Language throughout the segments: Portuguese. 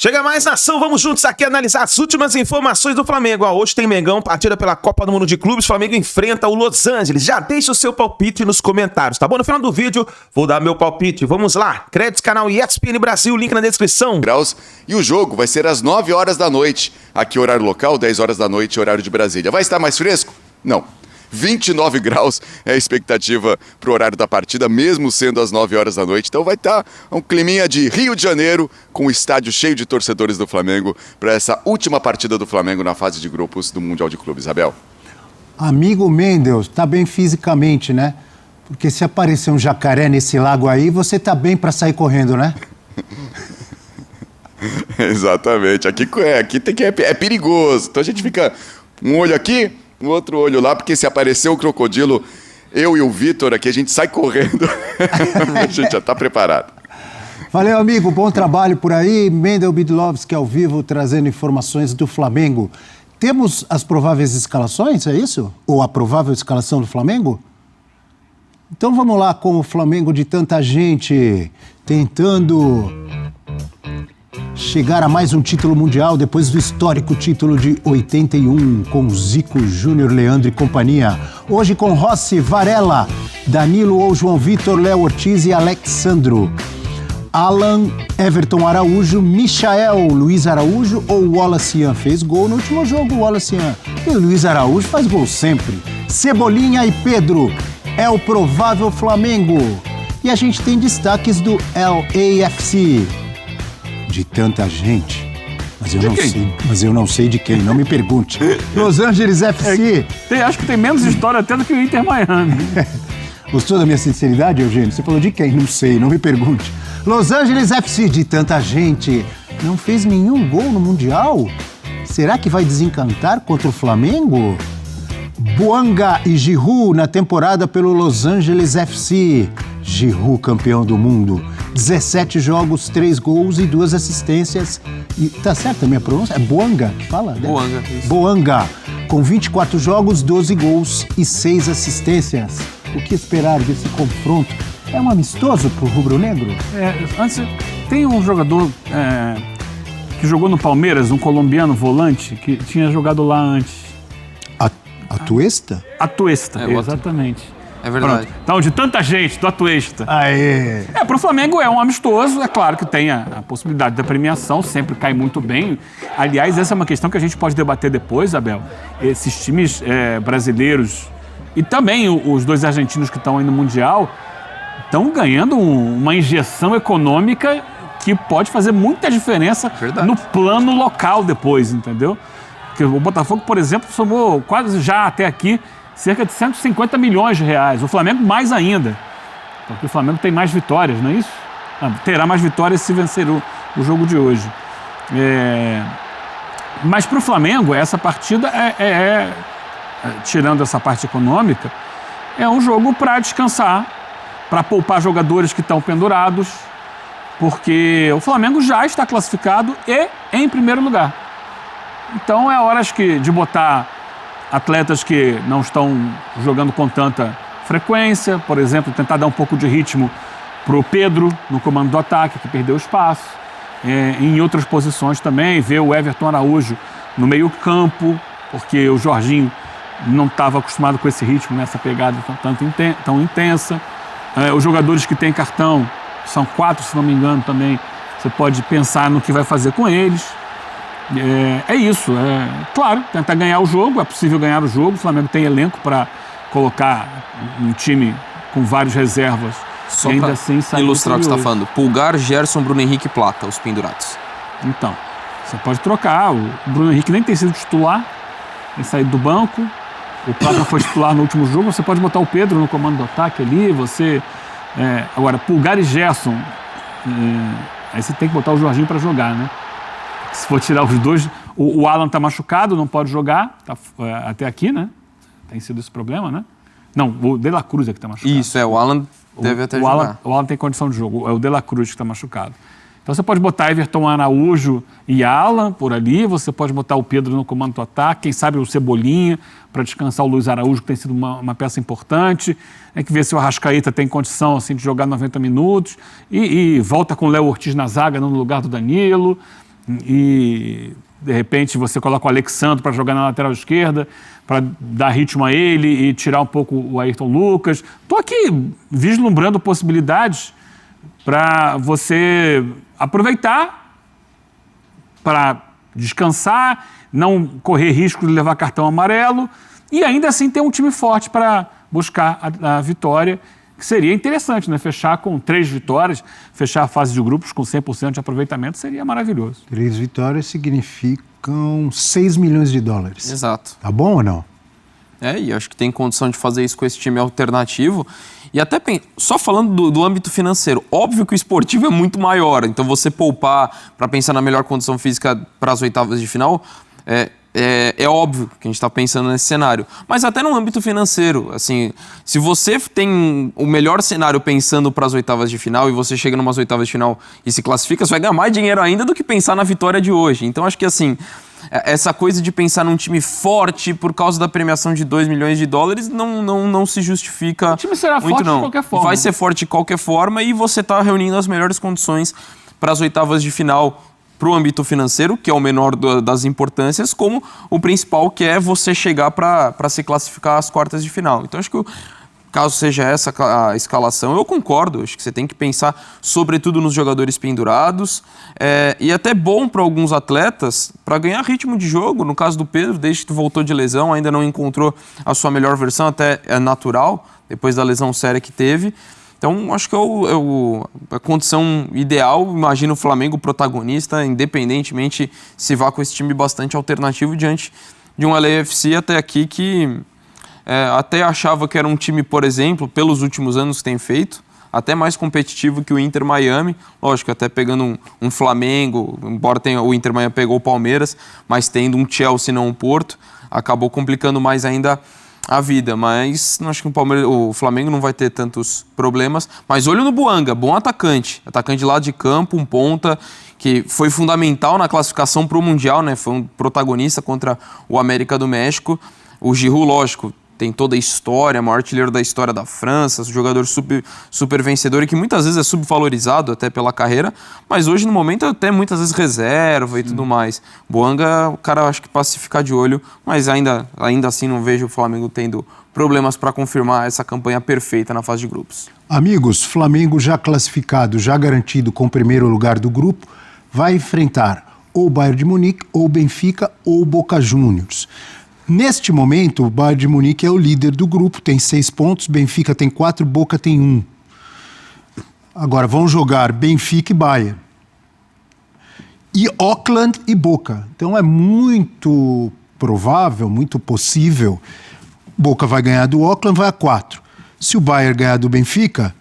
Chega mais, nação, vamos juntos aqui analisar as últimas informações do Flamengo. Hoje tem Mengão, partida pela Copa do Mundo de Clubes, Flamengo enfrenta o Los Angeles. Já deixa o seu palpite nos comentários, tá bom? No final do vídeo, vou dar meu palpite. Vamos lá, créditos, canal ESPN Brasil, link na descrição. E o jogo vai ser às 9 horas da noite. Aqui horário local, 10 horas da noite, horário de Brasília. Vai estar mais fresco? Não. 29 graus é a expectativa para o horário da partida, mesmo sendo às 9 horas da noite. Então vai estar um climinha de Rio de Janeiro, com o estádio cheio de torcedores do Flamengo, para essa última partida do Flamengo na fase de grupos do Mundial de Clubes. Abel. Amigo Mendels, tá bem fisicamente, né? Porque se aparecer um jacaré nesse lago aí, você tá bem para sair correndo, né? Exatamente. Aqui é perigoso. Então a gente fica um olho aqui, um outro olho lá, porque se aparecer o crocodilo, eu e o Vitor aqui, a gente sai correndo. A gente já está preparado. Valeu, amigo. Bom trabalho por aí. Mendel Bidlovski ao vivo, trazendo informações do Flamengo. Temos as prováveis escalações, é isso? Ou a provável escalação do Flamengo? Então vamos lá com o Flamengo de tanta gente tentando chegar a mais um título mundial depois do histórico título de 81 com Zico, Júnior, Leandro e companhia. Hoje com Rossi, Varela, Danilo ou João Vitor, Léo Ortiz e Alexandro. Alan, Everton Araújo, Michael, Luiz Araújo ou Wallace Ian. Fez gol no último jogo, Wallace Ian. E o Luiz Araújo faz gol sempre. Cebolinha e Pedro. É o provável Flamengo. E a gente tem destaques do LAFC. De tanta gente, mas eu não sei de quem, não me pergunte. Los Angeles FC. Acho que tem menos história até do que o Inter Miami. Gostou da minha sinceridade, Eugênio? Você falou de quem? Não sei, não me pergunte. Los Angeles FC, de tanta gente, não fez nenhum gol no Mundial? Será que vai desencantar contra o Flamengo? Boanga e Giroud na temporada pelo Los Angeles FC. Giroud, campeão do mundo. 17 jogos, 3 gols e 2 assistências. E tá certo a minha pronúncia? É Boanga que fala? Boanga, isso. Boanga, com 24 jogos, 12 gols e 6 assistências. O que esperar desse confronto? É um amistoso pro rubro-negro? Antes, tem um jogador que jogou no Palmeiras, um colombiano volante, que tinha jogado lá antes. Atuesta? Atuesta, exatamente. É verdade. Pronto. Então, de tanta gente, do Atuesta. Aê! Pro Flamengo é um amistoso, é claro que tem a possibilidade da premiação, sempre cai muito bem. Aliás, essa é uma questão que a gente pode debater depois, Abel. Esses times brasileiros e também os dois argentinos que estão aí no Mundial estão ganhando uma injeção econômica que pode fazer muita diferença no plano local depois, entendeu? Porque o Botafogo, por exemplo, somou quase já até aqui cerca de 150 milhões de reais. O Flamengo mais ainda, porque o Flamengo tem mais vitórias, não é isso? Terá mais vitórias se vencer o jogo de hoje. Mas para o Flamengo, essa partida tirando essa parte econômica, é um jogo para descansar, para poupar jogadores que estão pendurados, porque o Flamengo já está classificado e em primeiro lugar. Então é hora de botar atletas que não estão jogando com tanta frequência, por exemplo, tentar dar um pouco de ritmo para o Pedro no comando do ataque, que perdeu espaço, em outras posições também, ver o Everton Araújo no meio campo, porque o Jorginho não estava acostumado com esse ritmo, nessa pegada tão intensa. Os jogadores que têm cartão, são 4, se não me engano, também, você pode pensar no que vai fazer com eles. Claro, tentar ganhar o jogo, é possível ganhar o jogo, o Flamengo tem elenco para colocar um time com várias reservas. Só ainda para assim ilustrar o que você está falando, Pulgar, Gerson, Bruno Henrique e Plata, os pendurados. Então, você pode trocar, o Bruno Henrique nem tem sido titular, tem saído do banco, o Plata foi titular no último jogo, você pode botar o Pedro no comando do ataque ali, agora, Pulgar e Gerson, aí você tem que botar o Jorginho para jogar, né? Se for tirar os dois, o Alan tá machucado, não pode jogar, até aqui, né? Tem sido esse problema, né? Não, o De La Cruz é que tá machucado. Isso, o Alan deve até jogar. O Alan tem condição de jogo, é o De La Cruz que tá machucado. Então você pode botar Everton Araújo e Alan por ali, você pode botar o Pedro no comando do ataque, quem sabe o Cebolinha, para descansar o Luiz Araújo, que tem sido uma peça importante. Tem que ver se o Arrascaeta tem condição assim, de jogar 90 minutos e volta com o Léo Ortiz na zaga, não no lugar do Danilo. e de repente você coloca o Alexandre para jogar na lateral esquerda, para dar ritmo a ele e tirar um pouco o Ayrton Lucas. Estou aqui vislumbrando possibilidades para você aproveitar para descansar, não correr risco de levar cartão amarelo e ainda assim ter um time forte para buscar a vitória, que seria interessante, né? Fechar com 3 vitórias, fechar a fase de grupos com 100% de aproveitamento seria maravilhoso. 3 vitórias significam 6 milhões de dólares. Exato. Tá bom ou não? E acho que tem condição de fazer isso com esse time alternativo. E até só falando do âmbito financeiro, óbvio que o esportivo é muito maior, então você poupar para pensar na melhor condição física para as oitavas de final é óbvio que a gente está pensando nesse cenário. Mas até no âmbito financeiro, assim, se você tem o melhor cenário pensando para as oitavas de final e você chega numas oitavas de final e se classifica, você vai ganhar mais dinheiro ainda do que pensar na vitória de hoje. Então acho que assim, essa coisa de pensar num time forte por causa da premiação de 2 milhões de dólares não se justifica. O time será muito, forte de qualquer forma. Vai ser forte de qualquer forma e você está reunindo as melhores condições para as oitavas de final, para o âmbito financeiro, que é o menor das importâncias, como o principal, que é você chegar para se classificar às quartas de final. Então acho que caso seja essa a escalação, eu concordo. Acho que você tem que pensar sobretudo nos jogadores pendurados, e até bom para alguns atletas para ganhar ritmo de jogo. No caso do Pedro, desde que voltou de lesão, ainda não encontrou a sua melhor versão, até é natural, depois da lesão séria que teve. Então, acho que a condição ideal, imagino o Flamengo protagonista, independentemente se vá com esse time bastante alternativo diante de um LAFC até aqui que até achava que era um time, por exemplo, pelos últimos anos que tem feito, até mais competitivo que o Inter Miami. Lógico, até pegando um Flamengo, embora o Inter Miami pegou o Palmeiras, mas tendo um Chelsea, não um Porto, acabou complicando mais ainda a vida, mas não acho que o Flamengo não vai ter tantos problemas. Mas olho no Buanga, bom atacante lá de campo, um ponta que foi fundamental na classificação para o Mundial, né? Foi um protagonista contra o América do México. O Giroud, lógico, tem toda a história, maior artilheiro da história da França, um jogador super vencedor e que muitas vezes é subvalorizado até pela carreira, mas hoje no momento até muitas vezes reserva e tudo mais. Buanga, o cara acho que passa a ficar de olho, mas ainda assim não vejo o Flamengo tendo problemas para confirmar essa campanha perfeita na fase de grupos. Amigos, Flamengo já classificado, já garantido com o primeiro lugar do grupo, vai enfrentar ou o Bayern de Munique, ou o Benfica, ou o Boca Juniors. Neste momento, o Bayern de Munique é o líder do grupo, tem 6 pontos, Benfica tem 4, Boca tem 1. Agora vão jogar Benfica e Bayern. E Auckland e Boca. Então é muito provável, muito possível, Boca vai ganhar do Auckland, vai a 4. Se o Bayern ganhar do Benfica,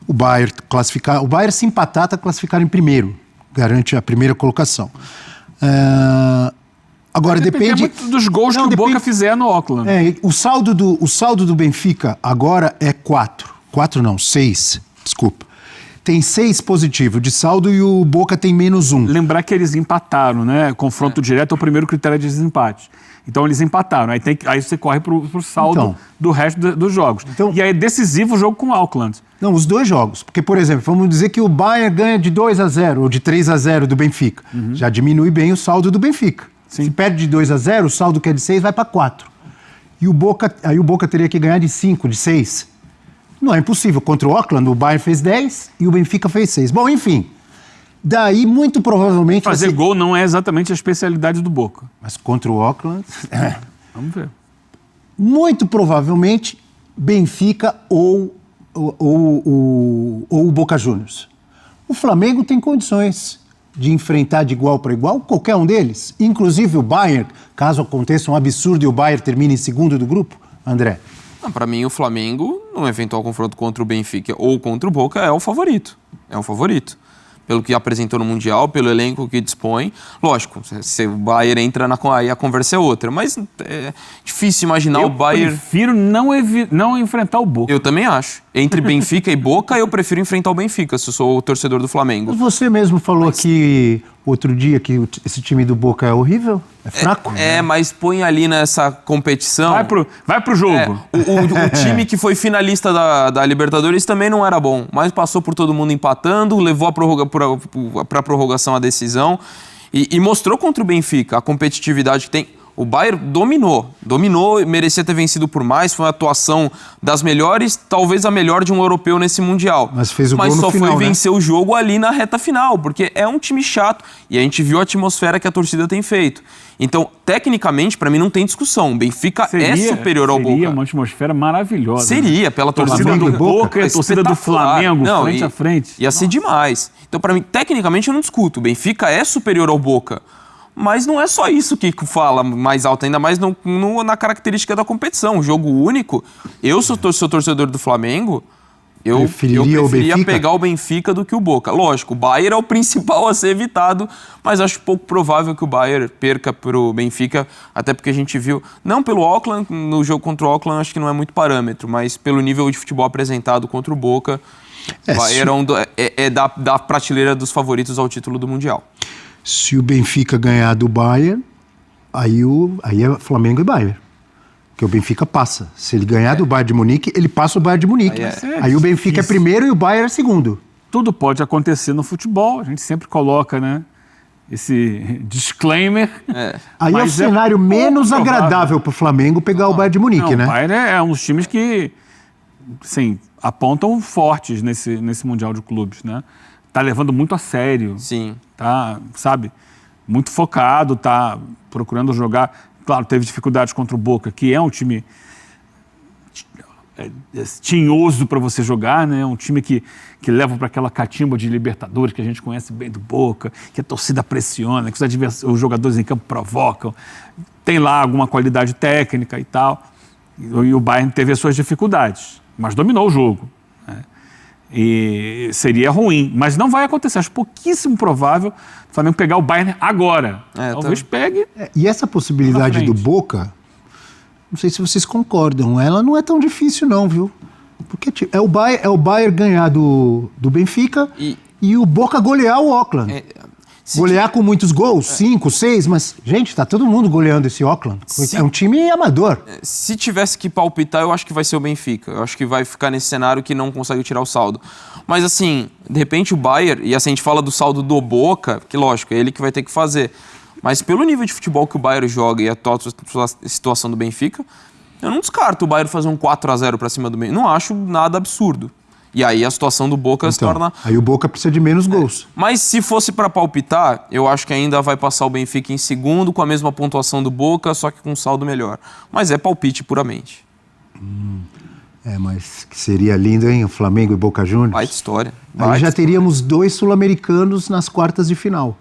o Bayern se empatar, está classificado em primeiro, garante a primeira colocação. Agora depende muito dos gols que o Boca fizer no Auckland. O saldo do Benfica agora é 6, desculpa. Tem 6 positivo de saldo e o Boca tem -1. Lembrar que eles empataram, né? Confronto direto é o primeiro critério de desempate. Então eles empataram. Aí você corre pro saldo do resto dos jogos. E aí é decisivo o jogo com o Auckland. Não, os 2 jogos. Porque, por exemplo, vamos dizer que o Bayern ganha de 2-0 ou de 3-0 do Benfica. Já diminui bem o saldo do Benfica. Sim. Se perde de 2-0, o saldo que é de 6 vai para 4. E aí o Boca teria que ganhar de 5, de 6. Não é impossível. Contra o Auckland, o Bayern fez 10 e o Benfica fez 6. Bom, enfim. Daí, muito provavelmente... Fazer gol não é exatamente a especialidade do Boca. Mas contra o Auckland... Vamos ver. Muito provavelmente, Benfica ou o Boca Juniors. O Flamengo tem condições de enfrentar de igual para igual qualquer um deles, inclusive o Bayern, caso aconteça um absurdo e o Bayern termine em segundo do grupo, André? Para mim, o Flamengo, num eventual confronto contra o Benfica ou contra o Boca, é o favorito. É um favorito. Pelo que apresentou no Mundial, pelo elenco que dispõe. Lógico, se o Bayern entra aí a conversa é outra, mas é difícil imaginar o Bayern... Eu prefiro não enfrentar o Boca. Eu também acho. Entre Benfica e Boca, eu prefiro enfrentar o Benfica, se eu sou o torcedor do Flamengo. Mas você mesmo falou aqui outro dia que esse time do Boca é horrível? É fraco? Mas põe ali nessa competição... Vai pro jogo. O time que foi finalista da Libertadores também não era bom, mas passou por todo mundo empatando, levou para a prorrogação a decisão. E mostrou contra o Benfica a competitividade que tem. O Bayern dominou, merecia ter vencido por mais, foi uma atuação das melhores, talvez a melhor de um europeu nesse Mundial. Mas fez o gol no só final, foi né? vencer o jogo ali na reta final, porque é um time chato e a gente viu a atmosfera que a torcida tem feito. Então, tecnicamente, pra mim não tem discussão. O Benfica é superior ao Boca. Seria uma atmosfera maravilhosa. Seria, pela torcida Flamengo do e Boca, Boca e a torcida do Flamengo, frente a frente. Ia ser demais. Então, pra mim, tecnicamente, eu não discuto. O Benfica é superior ao Boca. Mas não é só isso que fala mais alto, ainda mais na característica da competição. Jogo único. Eu sou torcedor do Flamengo. Eu preferia pegar o Benfica do que o Boca. Lógico, o Bayern é o principal a ser evitado, mas acho pouco provável que o Bayern perca pro Benfica, até porque a gente viu, não pelo Auckland, no jogo contra o Auckland acho que não é muito parâmetro, mas pelo nível de futebol apresentado contra o Boca, o Bayern é da prateleira dos favoritos ao título do Mundial. Se o Benfica ganhar do Bayern, aí é Flamengo e Bayern. Porque o Benfica passa. Se ele ganhar do Bayern de Munique, ele passa o Bayern de Munique. Aí o Benfica é primeiro e o Bayern é segundo. Tudo pode acontecer no futebol, a gente sempre coloca, né, esse disclaimer. Aí é o cenário menos agradável para o Flamengo pegar o Bayern de Munique, né? O Bayern é um dos times que, assim, apontam fortes nesse Mundial de Clubes, né? Tá levando muito a sério. Sim. Tá, sabe, muito focado, tá procurando jogar. Claro, teve dificuldades contra o Boca, que é um time tinhoso para você jogar, né? Um time que leva para aquela catimba de Libertadores que a gente conhece bem do Boca, que a torcida pressiona, que os jogadores em campo provocam. Tem lá alguma qualidade técnica e tal. E o Bayern teve as suas dificuldades, mas dominou o jogo, né? E seria ruim, mas não vai acontecer. Acho pouquíssimo provável o Flamengo pegar o Bayern agora. Talvez pegue. E essa possibilidade do Boca, não sei se vocês concordam, ela não é tão difícil não, viu? Porque é o Bayern ganhar do Benfica e o Boca golear o Auckland. Golear com muitos gols, 5, 6, mas, gente, tá todo mundo goleando esse Auckland. É um time amador. Se tivesse que palpitar, eu acho que vai ser o Benfica. Eu acho que vai ficar nesse cenário que não consegue tirar o saldo. Mas, assim, de repente o Bayern, e assim a gente fala do saldo do Boca, que lógico, é ele que vai ter que fazer. Mas pelo nível de futebol que o Bayern joga e a situação do Benfica, eu não descarto o Bayern fazer um 4-0 pra cima do Benfica. Não acho nada absurdo. E aí a situação do Boca se torna... Aí o Boca precisa de menos gols. Mas se fosse para palpitar, eu acho que ainda vai passar o Benfica em segundo, com a mesma pontuação do Boca, só que com um saldo melhor. Mas é palpite puramente. Mas que seria lindo, hein? O Flamengo e Boca Juniors. Baita história. Aí já teríamos 2 sul-americanos nas quartas de final.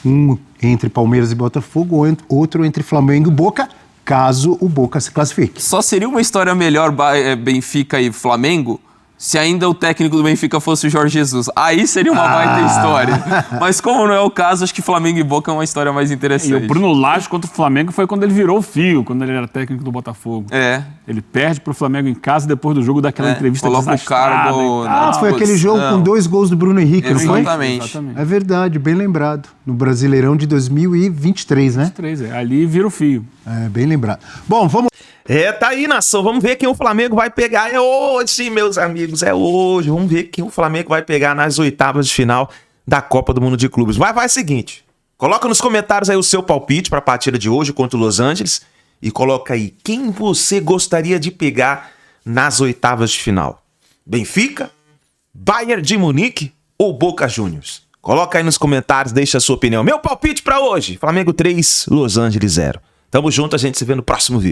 Um entre Palmeiras e Botafogo, outro entre Flamengo e Boca, caso o Boca se classifique. Só seria uma história melhor Benfica e Flamengo se ainda o técnico do Benfica fosse o Jorge Jesus. Aí seria uma baita história. Mas como não é o caso, acho que Flamengo e Boca é uma história mais interessante. E o Bruno Lage contra o Flamengo foi quando ele virou o fio, quando ele era técnico do Botafogo. Ele perde pro Flamengo em casa depois do jogo daquela entrevista desastrada. Foi aquele jogo com 2 gols do Bruno Henrique, não foi? Exatamente. É verdade, bem lembrado. No Brasileirão de 2023, né? 23, ali vira o fio. Bem lembrado. Bom, vamos... Tá aí, nação. Vamos ver quem o Flamengo vai pegar. É hoje, meus amigos, é hoje. Vamos ver quem o Flamengo vai pegar nas oitavas de final da Copa do Mundo de Clubes. Vai o seguinte. Coloca nos comentários aí o seu palpite para a partida de hoje contra o Los Angeles e coloca aí quem você gostaria de pegar nas oitavas de final. Benfica, Bayern de Munique ou Boca Juniors? Coloca aí nos comentários, deixa a sua opinião. Meu palpite para hoje, Flamengo 3, Los Angeles 0. Tamo junto, a gente se vê no próximo vídeo.